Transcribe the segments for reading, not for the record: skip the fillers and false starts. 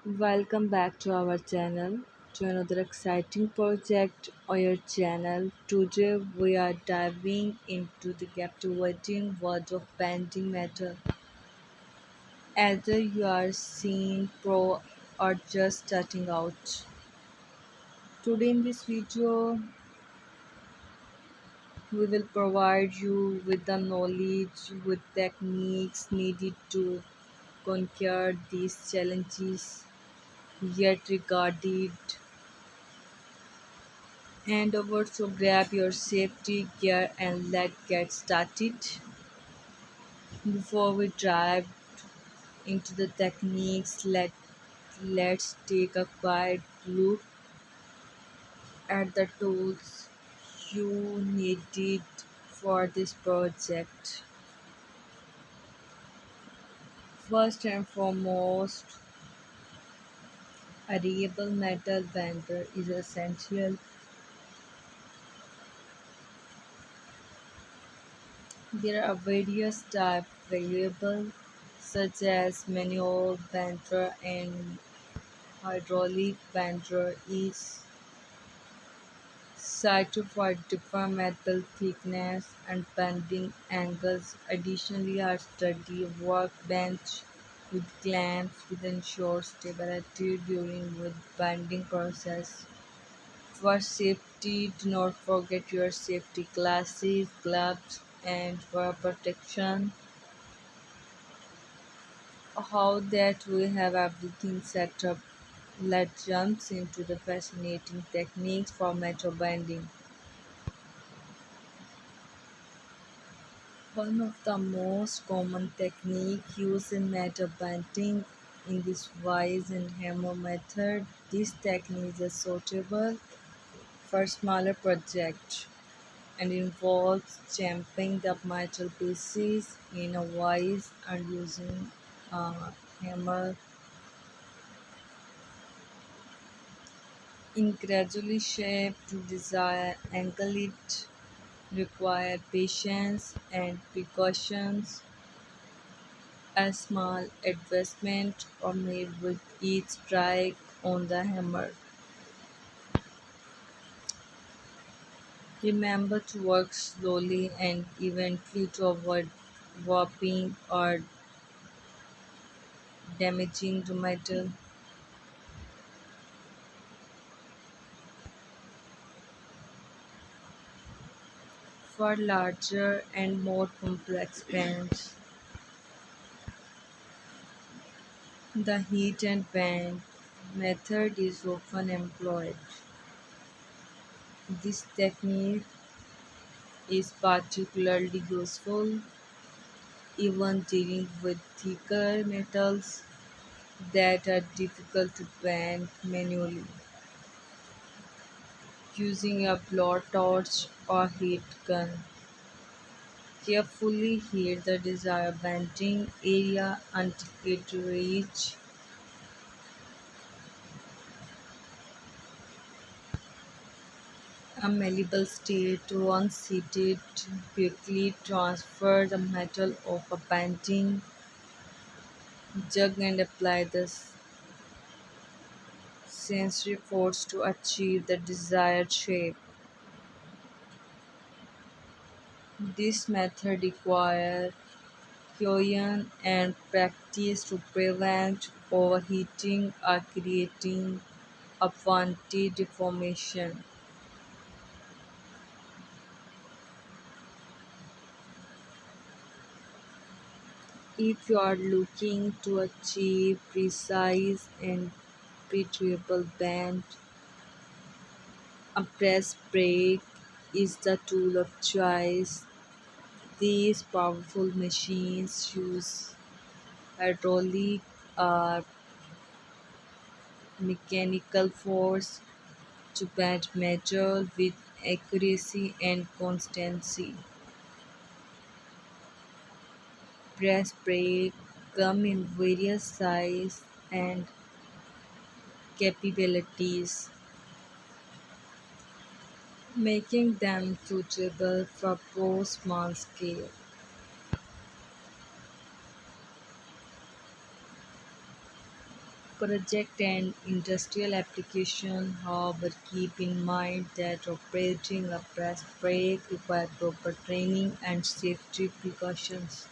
Welcome back to our channel, to another exciting project on your channel. Today we are diving into the captivating world of bending metal. Either you are seeing pro or just starting out. Today in this video, we will provide you with the knowledge, with techniques needed to conquer these challenges, yet regarded and over, so grab your safety gear and let's get started. Before we dive into the techniques, let's take a quiet look at the tools you needed for this project. First and foremost, a reliable metal bender is essential. There are various types available, such as manual bender and hydraulic bender, each cited for different metal thickness and bending angles. Additionally, a sturdy workbench with clamps will ensure stability during the bending process. For safety, do not forget your safety glasses, gloves, and for protection, how that we have everything set up. Let's jump into the fascinating techniques for metal bending. One of the most common techniques used in metal bending in this vise and hammer method. This technique is suitable for smaller projects and involves champing the metal pieces in a vise and using a hammer in gradually shape to desired angle. It requires patience and precautions. A small advancement are made with each strike on the hammer. Remember to work slowly and evenly to avoid warping or damaging the metal. For larger and more complex bands, the heat and bend method is often employed. This technique is particularly useful even dealing with thicker metals that are difficult to bend manually. Using a blowtorch or heat gun, carefully heat the desired bending area until it reaches a malleable state. Once heated, quickly transfer the metal of a bending jug and apply the sensory force to achieve the desired shape. This method requires caution and practice to prevent overheating or creating unwanted deformation. If you are looking to achieve precise and predictable bend, a press brake is the tool of choice. These powerful machines use hydraulic or mechanical force to bend metal with accuracy and constancy. Press brakes come in various sizes and capabilities, making them suitable for both small scale project and industrial application. However, keep in mind that operating a press brake requires proper training and safety precautions.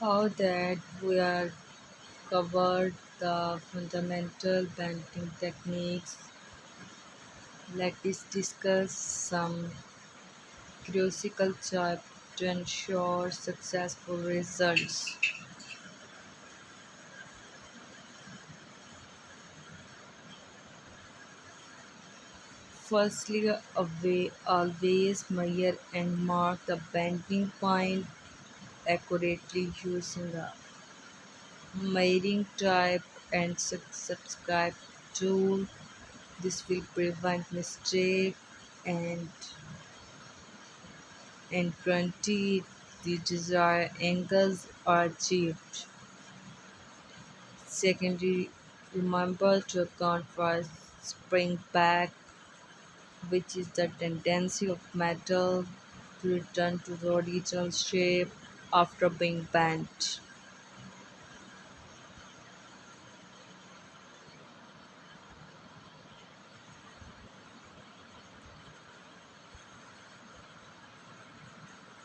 How that we are covered the fundamental bending techniques, let us discuss some crucial tips to ensure successful results. Firstly, always measure and mark the bending point accurately using a measuring tape and subscribe tool. This will prevent mistake and guarantee the desired angles are achieved. Secondly, remember to account for spring back, which is the tendency of metal to return to the original shape after being bent.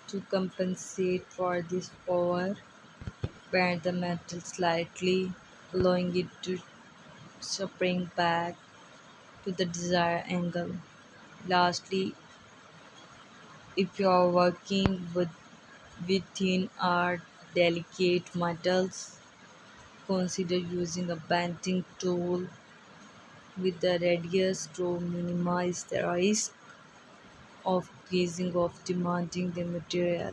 To compensate for this over, bend the metal slightly, allowing it to spring back to the desired angle. Lastly, if you are working with thin or delicate metals, consider using a bending tool with the radius to minimize the risk of creasing or demanding the material.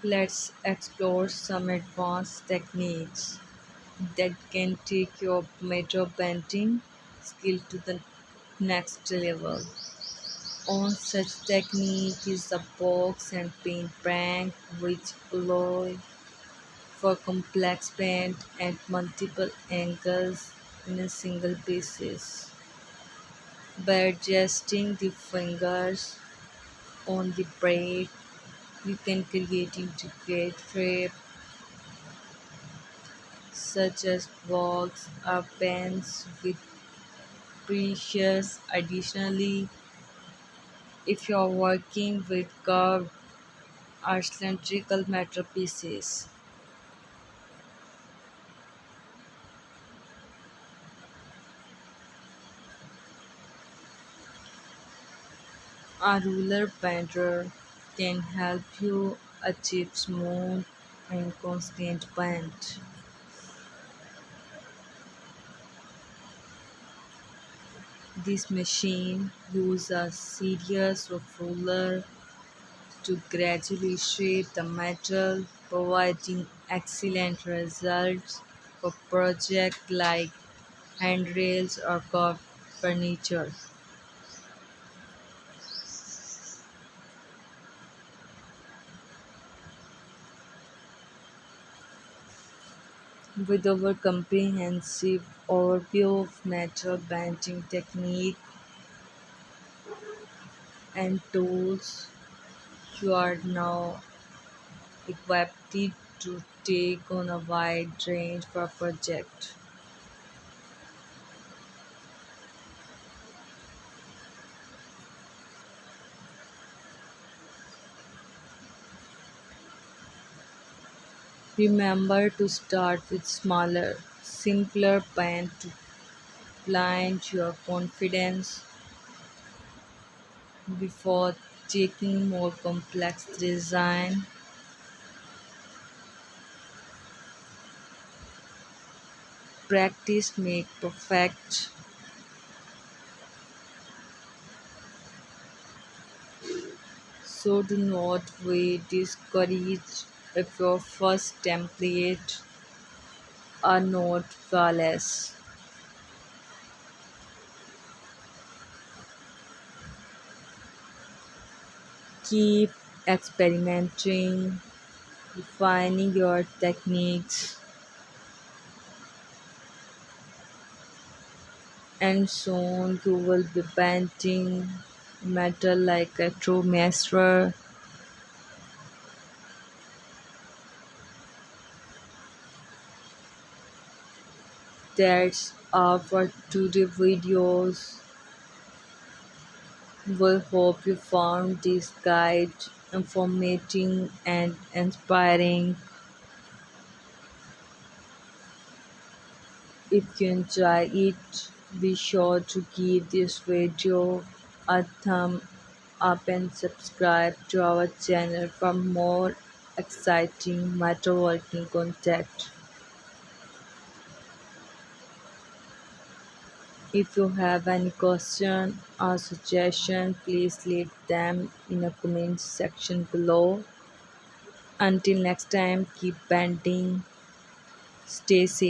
Let's explore some advanced techniques that can take your metal bending skill to the next level. One such technique is the box and paint prank, which allow for complex bend at multiple angles in a single basis. By adjusting the fingers on the braid, you can create intricate shape such as box or pens with precious. Additionally, if you are working with curved or cylindrical metal pieces, a ruler bender can help you achieve smooth and constant bend. This machine uses a series of rulers to gradually shape the metal, providing excellent results for projects like handrails or carved furniture. With our comprehensive overview of metal bending technique and tools, you are now equipped to take on a wide range of projects. Remember to start with smaller, simpler pen to plant your confidence before taking more complex design. Practice make perfect, so do not be discouraged if your first template are not flawless. Keep experimenting, refining your techniques, And soon you will be bending metal like a true master. That's all for today's videos. We hope you found this guide informative and inspiring. If you enjoy it, be sure to give this video a thumb up and subscribe to our channel for more exciting metalworking content. If you have any question or suggestion, please leave them in the comment section below. Until next time, keep bending, stay safe.